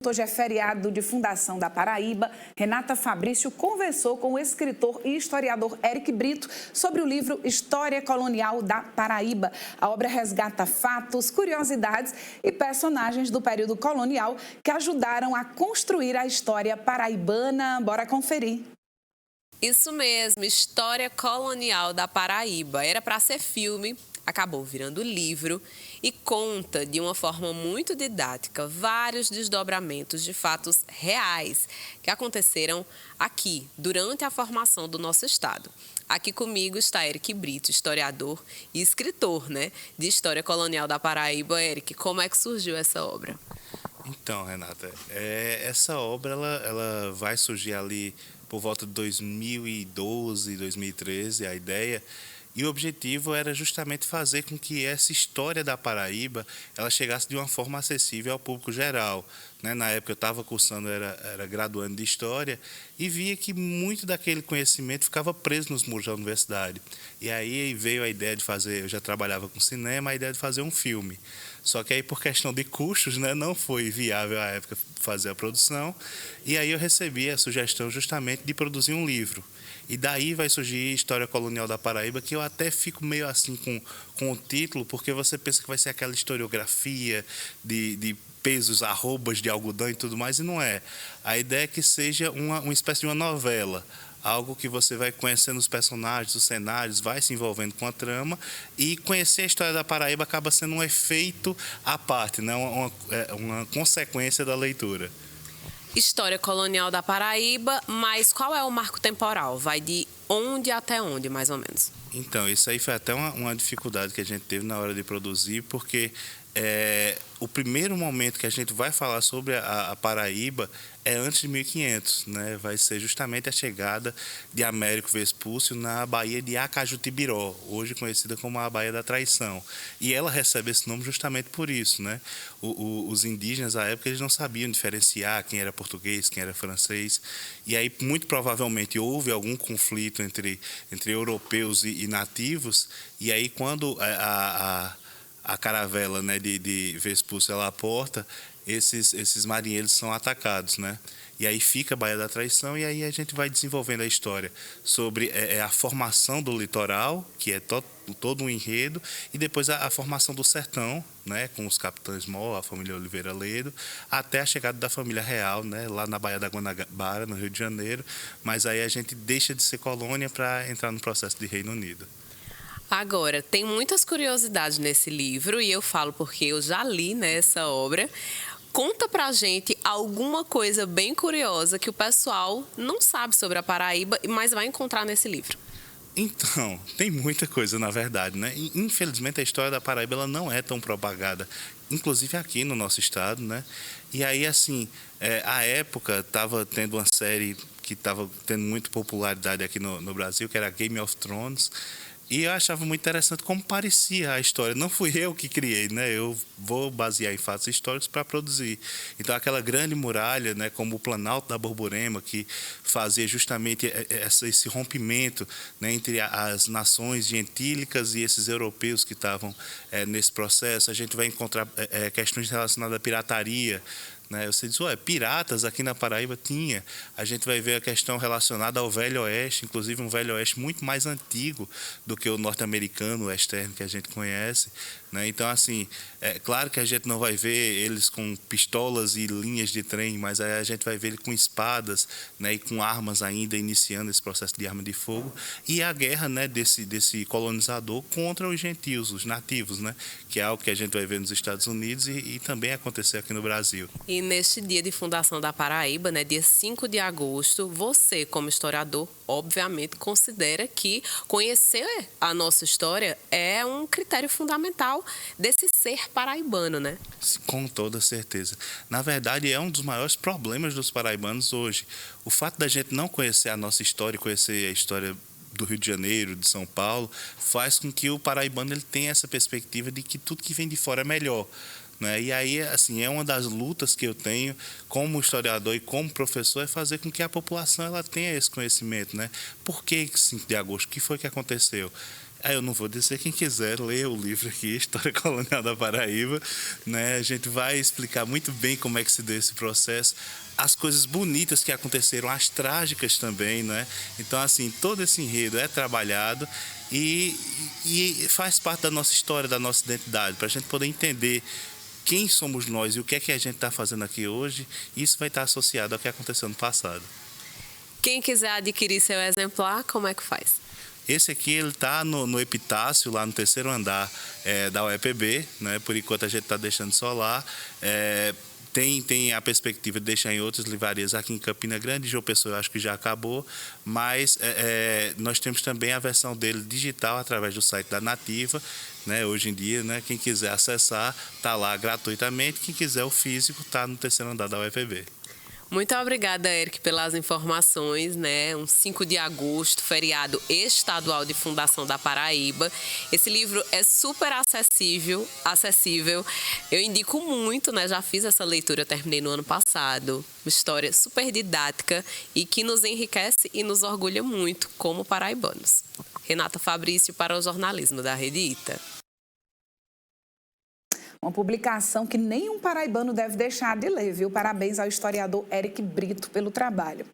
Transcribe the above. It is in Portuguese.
Hoje é feriado de fundação da Paraíba. Renata Fabrício conversou com o escritor e historiador Éric Brito sobre o livro História Colonial da Paraíba. A obra resgata fatos, curiosidades e personagens do período colonial que ajudaram a construir a história paraibana. Bora conferir. Isso mesmo, História Colonial da Paraíba. Era para ser filme, acabou virando livro e conta de uma forma muito didática vários desdobramentos de fatos reais que aconteceram aqui durante a formação do nosso estado. Aqui comigo está Éric Brito, historiador e escritor, de História Colonial da Paraíba. Éric, como é que surgiu essa obra? Então, Renata, essa obra ela vai surgir ali por volta de 2012, 2013, a ideia. E o objetivo era justamente fazer com que essa história da Paraíba ela chegasse de uma forma acessível ao público geral. Na época eu estava cursando, era graduando de História, e via que muito daquele conhecimento ficava preso nos muros da universidade. E aí veio a ideia de fazer, eu já trabalhava com cinema, a ideia de fazer um filme. Só que aí por questão de custos, não foi viável à época fazer a produção, e aí eu recebi a sugestão justamente de produzir um livro. E daí vai surgir História Colonial da Paraíba, que eu até fico meio assim com o título, porque você pensa que vai ser aquela historiografia de pesos, arrobas de algodão e tudo mais, e não é. A ideia é que seja uma espécie de uma novela, algo que você vai conhecendo os personagens, os cenários, vai se envolvendo com a trama, e conhecer a história da Paraíba acaba sendo um efeito à parte, uma consequência da leitura. História Colonial da Paraíba, mas qual é o marco temporal? Vai de onde até onde, mais ou menos? Então, isso aí foi até uma dificuldade que a gente teve na hora de produzir, porque o primeiro momento que a gente vai falar sobre a Paraíba é antes de 1500, vai ser justamente a chegada de Américo Vespúcio na Baía de Acajutibiró, hoje conhecida como a Baía da Traição. E ela recebe esse nome justamente por isso, os indígenas à época eles não sabiam diferenciar quem era português, quem era francês, e aí muito provavelmente houve algum conflito entre europeus e nativos, e aí quando a caravela de Vespúcio ela aporta, esses marinheiros são atacados, E aí fica a Baía da Traição, e aí a gente vai desenvolvendo a história sobre a formação do litoral, que é todo um enredo, e depois a formação do sertão, com os capitães Mó, a família Oliveira Ledo, até a chegada da família real, lá na Baía da Guanabara, no Rio de Janeiro, mas aí a gente deixa de ser colônia para entrar no processo de Reino Unido. Agora, tem muitas curiosidades nesse livro, e eu falo porque eu já li essa obra. Conta pra gente alguma coisa bem curiosa que o pessoal não sabe sobre a Paraíba, mas vai encontrar nesse livro. Então, tem muita coisa, na verdade, E, infelizmente, a história da Paraíba ela não é tão propagada, inclusive aqui no nosso estado, E aí, assim, à época, estava tendo uma série que estava tendo muita popularidade aqui no Brasil, que era Game of Thrones, e eu achava muito interessante como parecia a história. Não fui eu que criei, Eu vou basear em fatos históricos para produzir. Então, aquela grande muralha, como o Planalto da Borborema, que fazia justamente esse rompimento entre as nações gentílicas e esses europeus que estavam nesse processo. A gente vai encontrar questões relacionadas à pirataria, Você diz, piratas aqui na Paraíba tinha. A gente vai ver a questão relacionada ao Velho Oeste, inclusive um Velho Oeste muito mais antigo do que o norte-americano, o western que a gente conhece. Então, assim, é claro que a gente não vai ver eles com pistolas e linhas de trem, mas aí a gente vai ver ele com espadas, e com armas ainda, iniciando esse processo de arma de fogo. E a guerra, desse colonizador contra os gentios, os nativos, que é algo que a gente vai ver nos Estados Unidos e também acontecer aqui no Brasil. E neste dia de fundação da Paraíba, dia 5 de agosto, você, como historiador, obviamente considera que conhecer a nossa história é um critério fundamental desse ser paraibano, Com toda certeza. Na verdade, é um dos maiores problemas dos paraibanos hoje. O fato da gente não conhecer a nossa história, conhecer a história do Rio de Janeiro, de São Paulo, faz com que o paraibano ele tenha essa perspectiva de que tudo que vem de fora é melhor. E aí, assim, é uma das lutas que eu tenho como historiador e como professor, é fazer com que a população ela tenha esse conhecimento, Por que 5 de agosto? O que foi que aconteceu? Eu não vou dizer, quem quiser ler o livro aqui, História Colonial da Paraíba, né? A gente vai explicar muito bem como é que se deu esse processo, as coisas bonitas que aconteceram, as trágicas também, né? Então, assim, todo esse enredo é trabalhado e faz parte da nossa história, da nossa identidade, para a gente poder entender quem somos nós e o que é que a gente está fazendo aqui hoje. Isso vai estar associado ao que aconteceu no passado. Quem quiser adquirir seu exemplar, como é que faz? Esse aqui ele está no epitácio, lá no 3º andar da UEPB, né? Por enquanto a gente está deixando só lá. Tem a perspectiva de deixar em outras livrarias aqui em Campina Grande, João Pessoa eu acho que já acabou, mas nós temos também a versão dele digital através do site da Nativa, né? Hoje em dia, né? Quem quiser acessar, está lá gratuitamente, quem quiser o físico está no 3º andar da UEPB. Muito obrigada, Eric, pelas informações, né? Um 5 de agosto, feriado estadual de fundação da Paraíba. Esse livro é super acessível. Eu indico muito, né? Já fiz essa leitura, eu terminei no ano passado. Uma história super didática e que nos enriquece e nos orgulha muito como paraibanos. Renata Fabrício para o jornalismo da Rede ITA. Uma publicação que nenhum paraibano deve deixar de ler, viu? Parabéns ao historiador Eric Brito pelo trabalho.